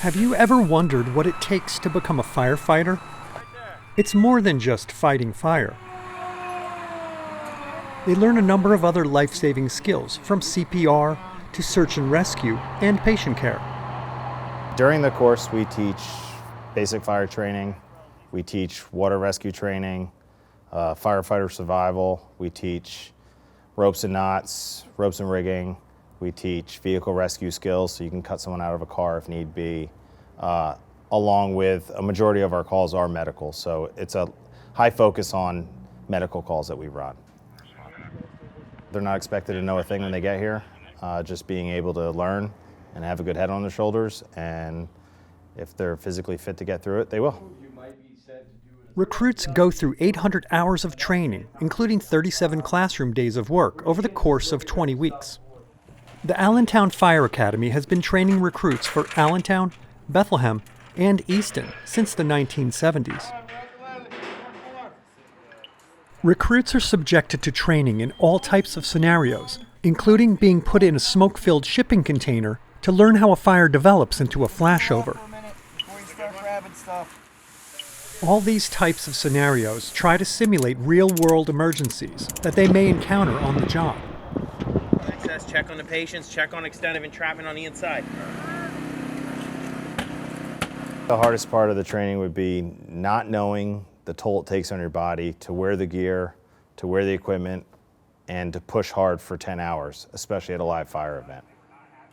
Have you ever wondered what it takes to become a firefighter? It's more than just fighting fire. They learn a number of other life-saving skills, from CPR to search and rescue and patient care. During the course, we teach basic fire training, we teach water rescue training, firefighter survival, we teach ropes and knots, ropes and rigging, we teach vehicle rescue skills so you can cut someone out of a car if need be, along with a majority of our calls are medical, so it's a high focus on medical calls that we run. They're not expected to know a thing when they get here, just being able to learn and have a good head on their shoulders, and if they're physically fit to get through it, they will. Recruits go through 800 hours of training, including 37 classroom days of work over the course of 20 weeks. The Allentown Fire Academy has been training recruits for Allentown, Bethlehem, and Easton since the 1970s. Recruits are subjected to training in all types of scenarios, including being put in a smoke-filled shipping container to learn how a fire develops into a flashover. All these types of scenarios try to simulate real-world emergencies that they may encounter on the job. Access, check on the patients, check on extent of entrapment on the inside. The hardest part of the training would be not knowing the toll it takes on your body to wear the gear, to wear the equipment, and to push hard for 10 hours, especially at a live fire event.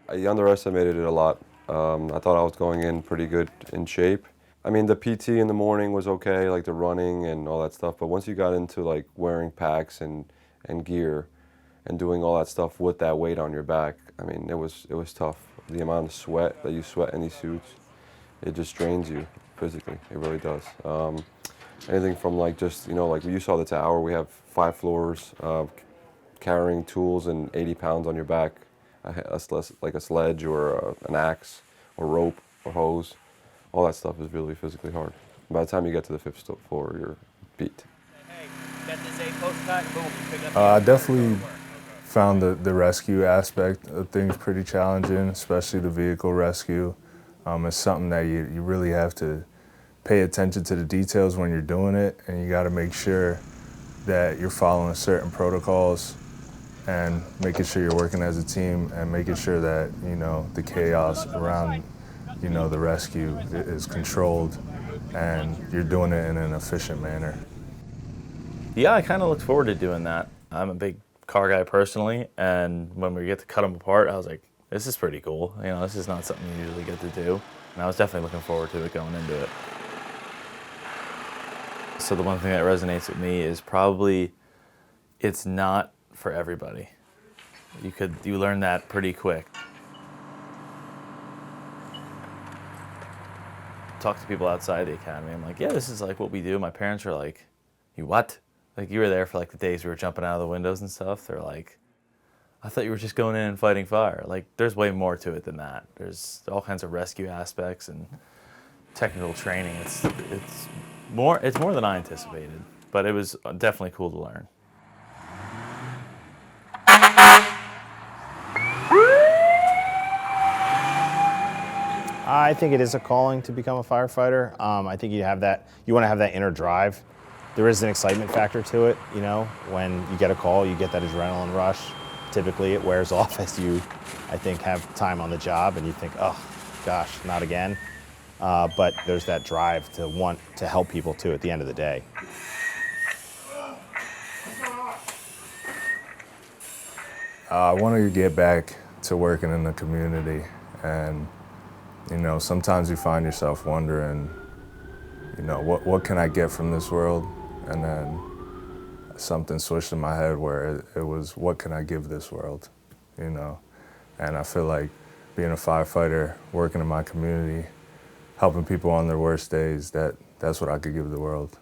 I underestimated it a lot. I thought I was going in pretty good in shape. I mean, the PT in the morning was okay, like the running and all that stuff, but once you got into like wearing packs and gear and doing all that stuff with that weight on your back, I mean, it was tough. The amount of sweat that you sweat in these suits, it just drains you physically, it really does. Anything from like just, you know, like you saw the tower, we have 5 floors, carrying tools and 80 pounds on your back, like a sledge or an axe or rope or hose. All that stuff is really physically hard. By the time you get to the 5th floor, you're beat. I definitely found the rescue aspect of things pretty challenging, especially the vehicle rescue. It's something that you really have to pay attention to the details when you're doing it, and you got to make sure that you're following certain protocols and making sure you're working as a team and making sure that, you know, the chaos around, you know, the rescue is controlled and you're doing it in an efficient manner. Yeah, I kind of looked forward to doing that. I'm a big car guy personally, and when we get to cut them apart, I was like, this is pretty cool. You know, this is not something you usually get to do. And I was definitely looking forward to it going into it. So the one thing that resonates with me is probably it's not for everybody. You learn that pretty quick. Talk to people outside the academy. I'm like, yeah, this is like what we do. My parents are like, you what? Like, you were there for like the days we were jumping out of the windows and stuff. They're like, I thought you were just going in and fighting fire. Like, there's way more to it than that. There's all kinds of rescue aspects and technical training. It's more than I anticipated, but it was definitely cool to learn. I think it is a calling to become a firefighter. I think you want to have that inner drive. There is an excitement factor to it, you know, when you get a call, you get that adrenaline rush. Typically it wears off as you, I think, have time on the job and you think, oh gosh, not again. But there's that drive to want to help people too at the end of the day. I wanted to get back to working in the community, and you know, sometimes you find yourself wondering, you know, what can I get from this world? And then something switched in my head where it was, what can I give this world, you know? And I feel like being a firefighter, working in my community, helping people on their worst days, that's what I could give the world.